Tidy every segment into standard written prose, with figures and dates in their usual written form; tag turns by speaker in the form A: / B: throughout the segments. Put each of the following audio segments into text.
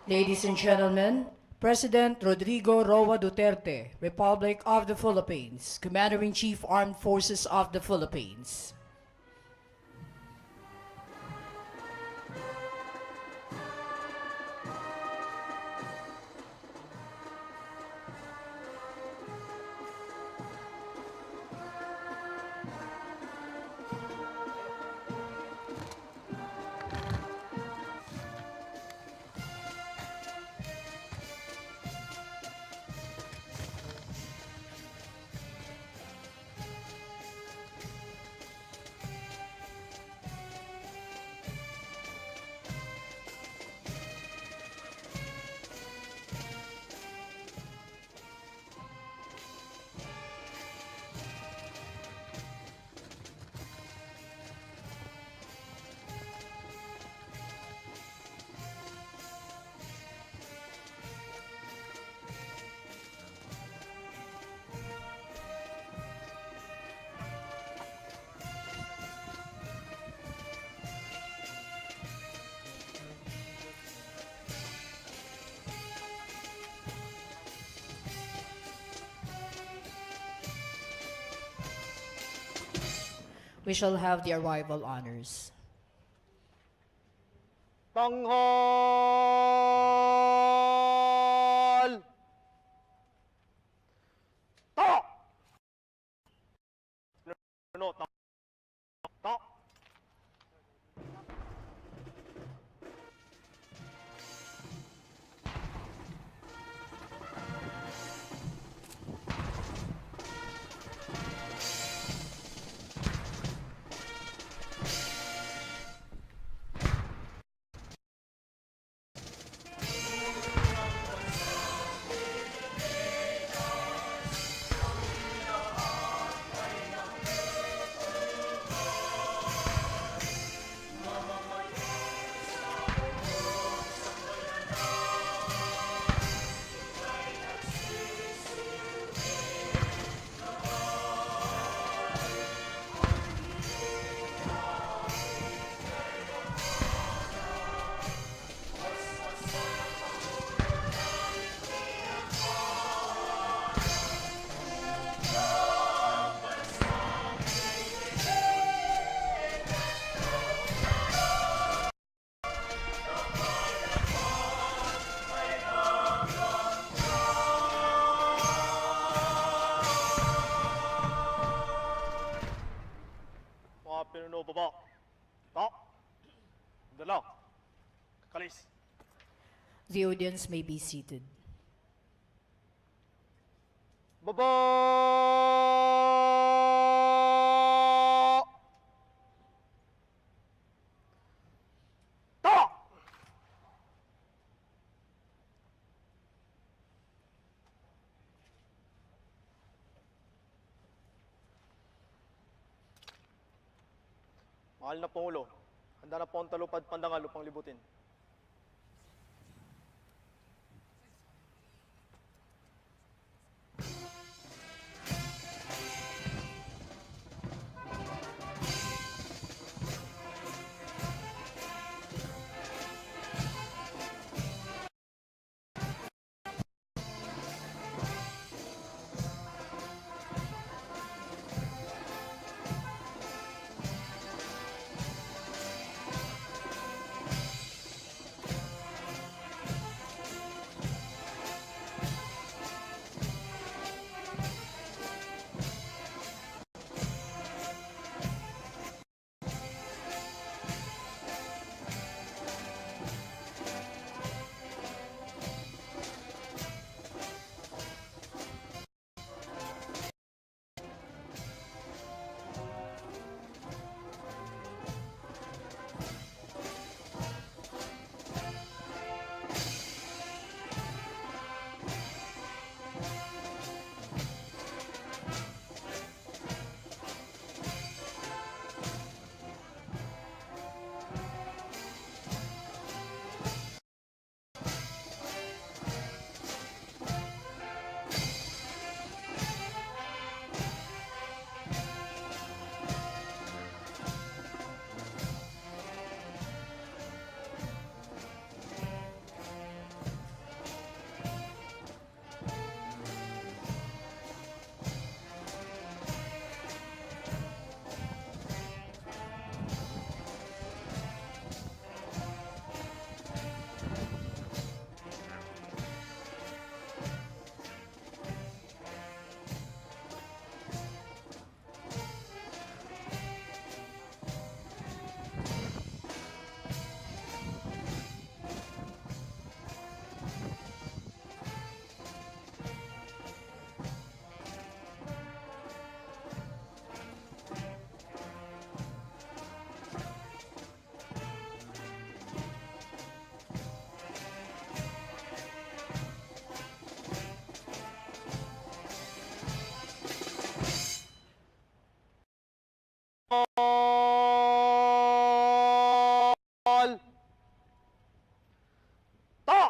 A: Ladies and gentlemen, President Rodrigo Roa Duterte, Republic of the Philippines, Commander-in-Chief Armed Forces of the Philippines. We shall have the arrival honors.
B: Tanghal! To! No, to. To. Pinuno baba. To. Dalaw. Kalis.
A: The audience may be seated.
B: Baba! To! Mahal na Pangulo, handa na po ang talupad pandangal upang libutin. Ta!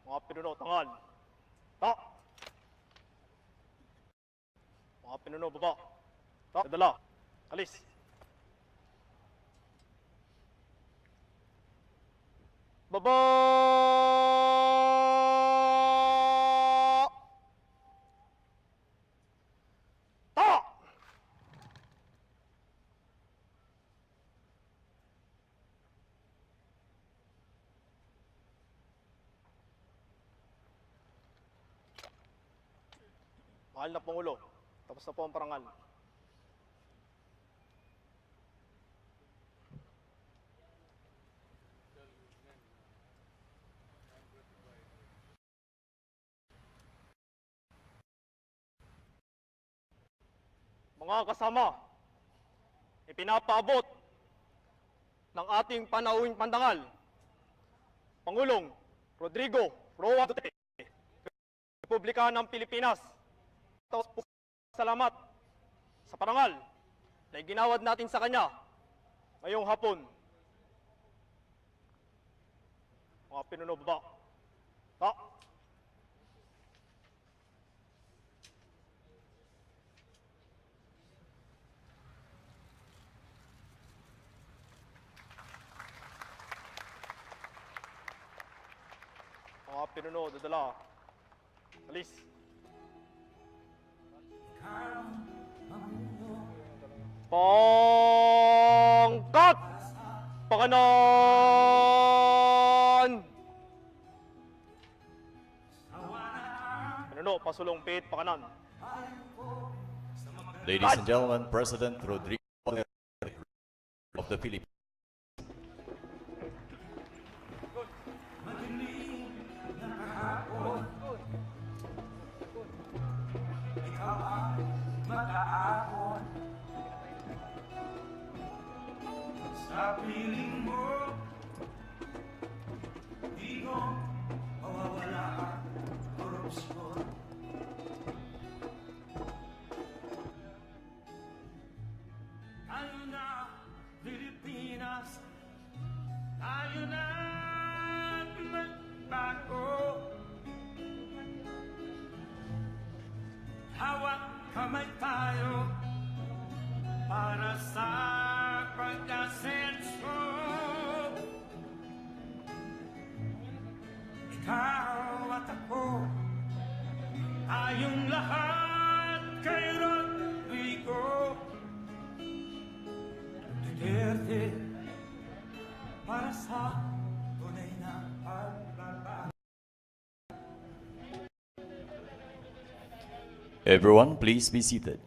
B: Mga pinuno, tangal. Ta! Mga pinuno, baba. Ta! Dadala. Alis. Baba! Ta! Mahal na Pangulo, tapos na po ang parangal. Mga kasama, ipinapaabot ng ating panauhing pandangal, Pangulong Rodrigo Roa Duterte, Republika ng Pilipinas. Salamat sa parangal na iginawad natin sa kanya ngayong hapon. Mga pinuno, baba. Ta! Mga pinuno, dadala. Alis. Pangkat! Pakanan! Pinuno, pasulong-pit, pakanan.
C: Ladies and gentlemen, President Rodrigo of the Philippines.
D: Sa piling mo, di ko mawawala ang korupsyon. Tayo na, Pilipinas, tayo na magbago. Hawak kamay tayo para sa pagkasenso. Ikaw at ako, tayong lahat kay Rodrigo Duterte, para sa tunay na pagbabago.
C: Everyone, please be seated.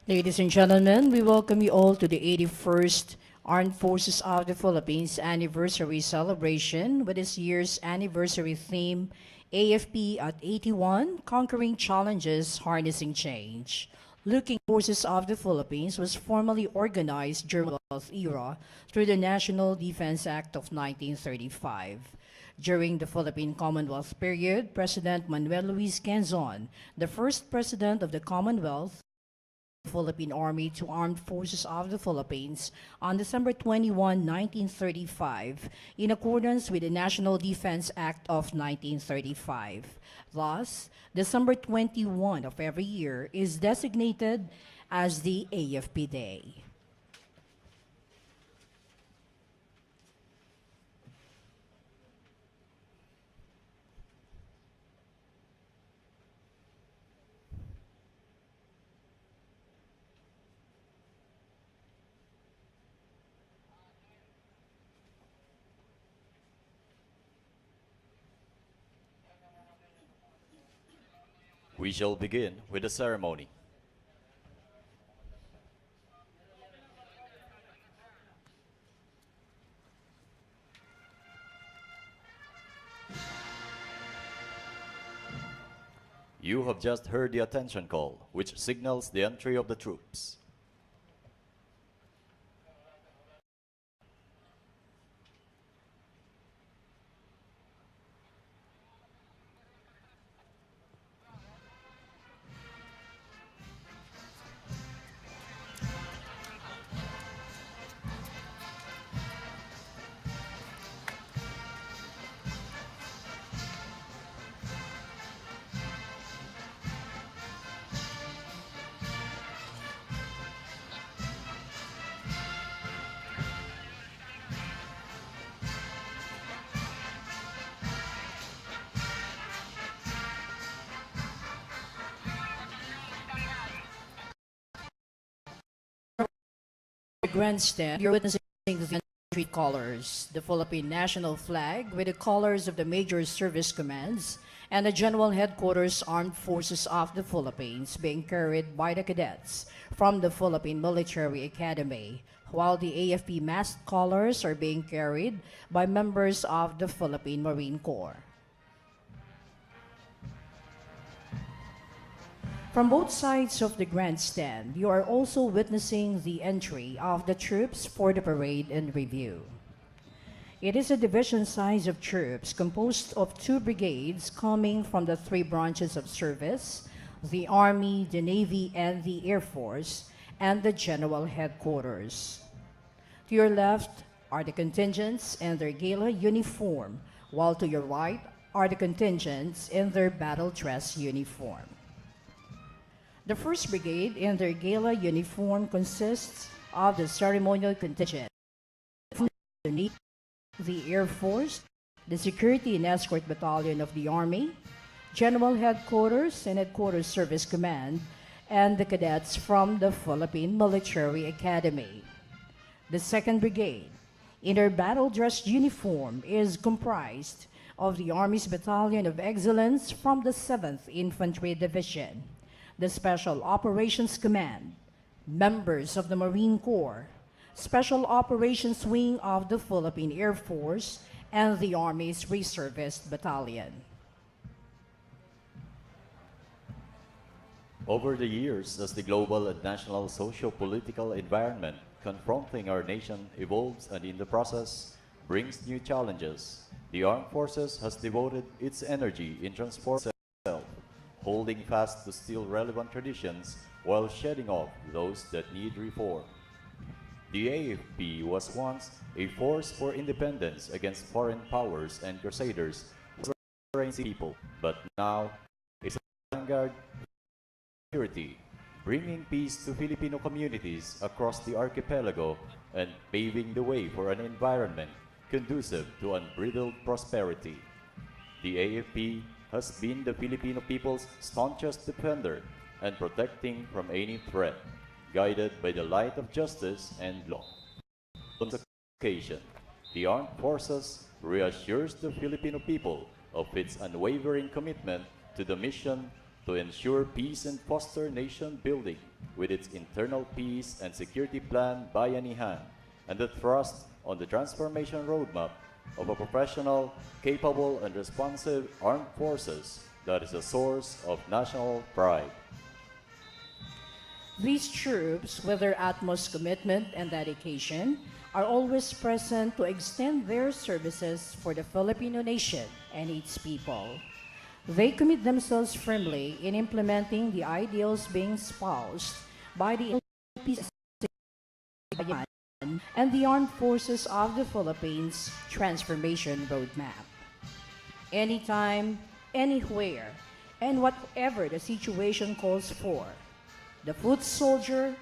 A: Ladies and gentlemen, we welcome you all to the 81st Armed Forces of the Philippines Anniversary Celebration with this year's anniversary theme, AFP at 81, Conquering Challenges, Harnessing Change. Looking Forces of the Philippines was formally organized during the Commonwealth era through the National Defense Act of 1935. During the Philippine Commonwealth period, President Manuel Luis Quezon, the first president of the Commonwealth, Philippine Army to Armed Forces of the Philippines on December 21, 1935, in accordance with the National Defense Act of 1935. Thus, December 21 of every year is designated as the AFP Day.
C: We shall begin with the ceremony. You have just heard the attention call, which signals the entry of the troops.
A: The grandstand, you're witnessing the entry colors, the Philippine national flag with the colors of the major service commands and the General Headquarters Armed Forces of the Philippines being carried by the cadets from the Philippine Military Academy, while the AFP mast colors are being carried by members of the Philippine Marine Corps. From both sides of the grandstand, you are also witnessing the entry of the troops for the parade and review. It is a division size of troops composed of 2 brigades coming from the 3 branches of service, the Army, the Navy, and the Air Force, and the General Headquarters. To your left are the contingents in their gala uniform, while to your right are the contingents in their battle dress uniform. The 1st Brigade in their gala uniform consists of the ceremonial contingent, the Air Force, the Security and Escort Battalion of the Army, General Headquarters and Headquarters Service Command, and the cadets from the Philippine Military Academy. The 2nd Brigade, in their battle dress uniform, is comprised of the Army's Battalion of Excellence from the 7th Infantry Division, the Special Operations Command, members of the Marine Corps, Special Operations Wing of the Philippine Air Force, and the Army's Reservist Battalion.
C: Over the years, as the global and national socio-political environment confronting our nation evolves and in the process brings new challenges, the armed forces has devoted its energy in transforming itself, holding fast to still relevant traditions while shedding off those that need reform. The AFP was once a force for independence against foreign powers and crusaders, people, but now is a vanguard security, bringing peace to Filipino communities across the archipelago and paving the way for an environment conducive to unbridled prosperity. The AFP has been the Filipino people's staunchest defender and protecting from any threat, guided by the light of justice and law. On this occasion, the armed forces reassures the Filipino people of its unwavering commitment to the mission to ensure peace and foster nation building with its internal peace and security plan bayanihan and the thrust on the transformation roadmap of a professional, capable, and responsive armed forces that is a source of national pride.
A: These troops, with their utmost commitment and dedication, are always present to extend their services for the Filipino nation and its people. They commit themselves firmly in implementing the ideals being espoused by the and the Armed Forces of the Philippines Transformation Roadmap. Anytime, anywhere, and whatever the situation calls for, the foot soldier,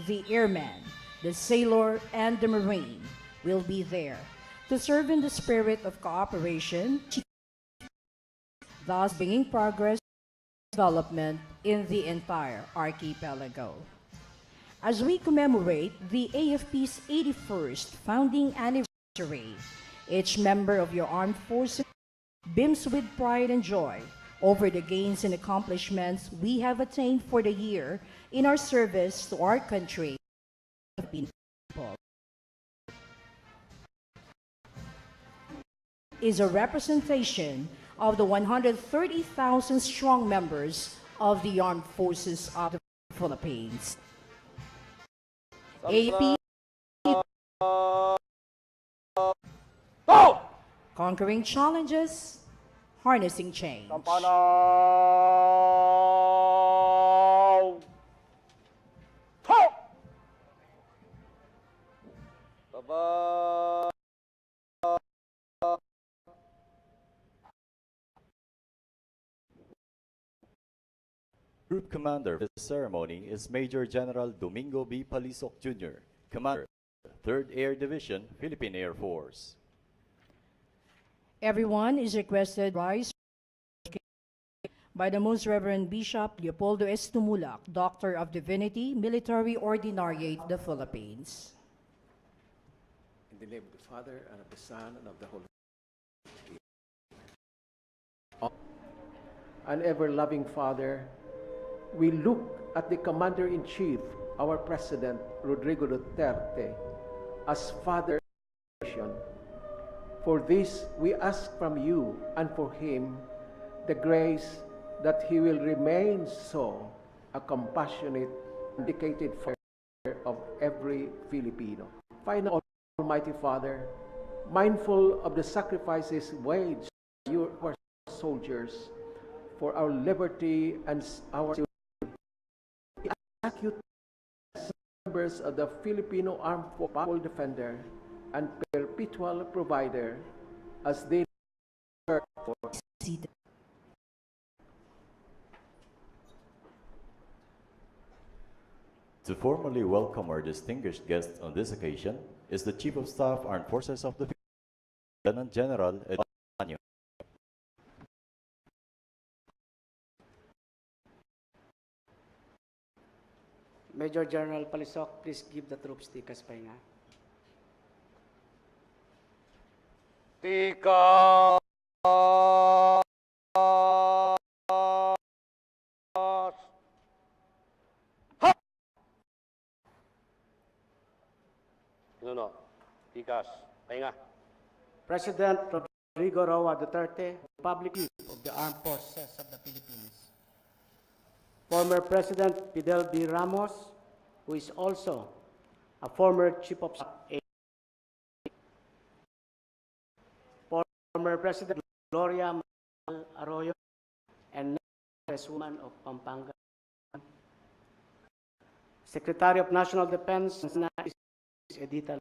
A: the airman, the sailor, and the marine will be there to serve in the spirit of cooperation, thus bringing progress and development in the entire archipelago. As we commemorate the AFP's 81st founding anniversary, each member of your armed forces beams with pride and joy over the gains and accomplishments we have attained for the year in our service to our country. Is a representation of the 130,000 strong members of the Armed Forces of the Philippines. AP Conquering challenges, harnessing change.
B: Sampanaw! Ho! Baba!
C: Group Commander for this ceremony is Major General Domingo B. Palisok Jr., Commander, 3rd Air Division, Philippine Air Force.
A: Everyone is requested to rise by the Most Reverend Bishop Leopoldo S. Tumulak, Doctor of Divinity, Military Ordinariate of the Philippines.
E: In the name of the Father, and of the Son, and of the Holy Spirit. An ever-loving Father, we look at the Commander-in-Chief, our President, Rodrigo Duterte, as Father of the nation. For this, we ask from you and for him the grace that he will remain so a compassionate and dedicated father of every Filipino. Finally, Almighty Father, mindful of the sacrifices waged by your soldiers for our liberty and our security, we ask you as members of the Filipino Armed Forces Defender and perpetual provider as they work for
C: To formally welcome our distinguished guest on this occasion is the Chief of Staff, Armed Forces of the Philippines, Lieutenant General Eduardo.
F: Major General Palisok, please give the troops tikas pahinga.
B: Tika! No. Tikas. Pahinga.
F: President Rodrigo Duterte, Public Chief of the Armed Forces of the Philippines. Former President Fidel B. Ramos, who is also a former Chief of Staff. Former President Gloria Arroyo and Congresswoman of Pampanga. Secretary of National Defense Edita.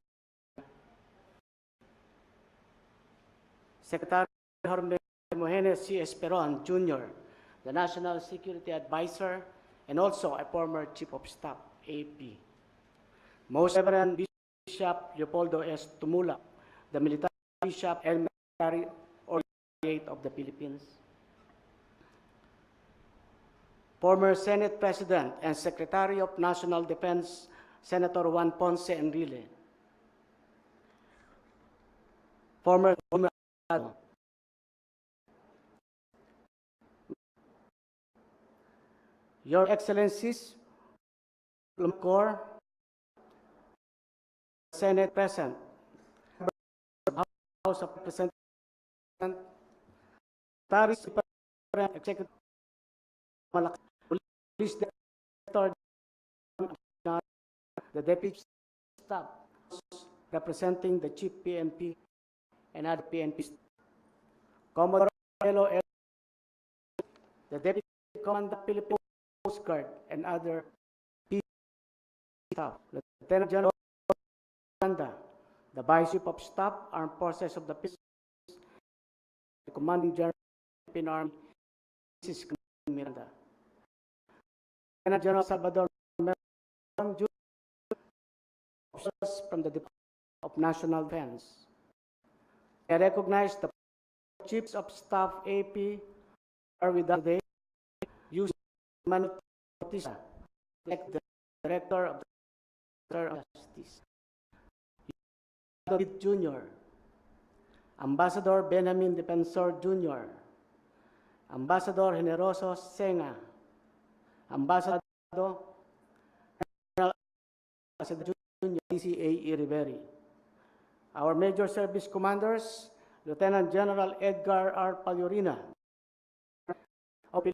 F: Secretary Jorge Mojenes C. Esperon Jr., the National Security Advisor and also a former Chief of Staff, AP. Most Reverend Bishop Leopoldo S. Tumulak, the Military Bishop and Military Ordinariate of the Philippines. Former Senate President and Secretary of National Defense, Senator Juan Ponce Enrile. Former Your Excellencies, Corps, Senate present, House of Representatives, Executive, Police Director, the Deputy Staff, representing the Chief PNP and other PNP, Commodore L. the Deputy Commander Philippine Coast Guard and other PNP staff, Lieutenant General GANDA, the Vice Chief of Staff, Armed Forces of the Philippines, the Commanding General of the Philippine Army, Mrs. Miranda, Lieutenant General Salvador Jr., officers from the Department of National Defense. I recognize the Chiefs of Staff AP are with us today, using Manotisa, like the Director of the Justice, Jr., Ambassador Benjamin Defensor Jr., Ambassador Generoso Senga, Ambassador General Junior DCA Riveri. Our Major Service Commanders, Lieutenant General Edgar R. Paliorina, of the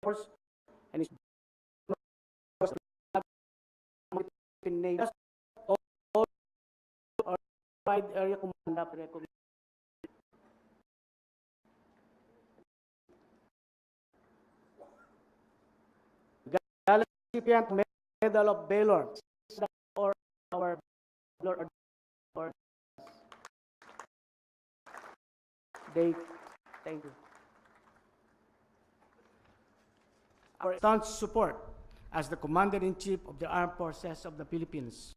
F: Force, and his Navy, all our wide area commander, recipient Medal of Valor, or our Lord or they thank you. Our staunch support as the Commander-in-Chief of the Armed Forces of the Philippines.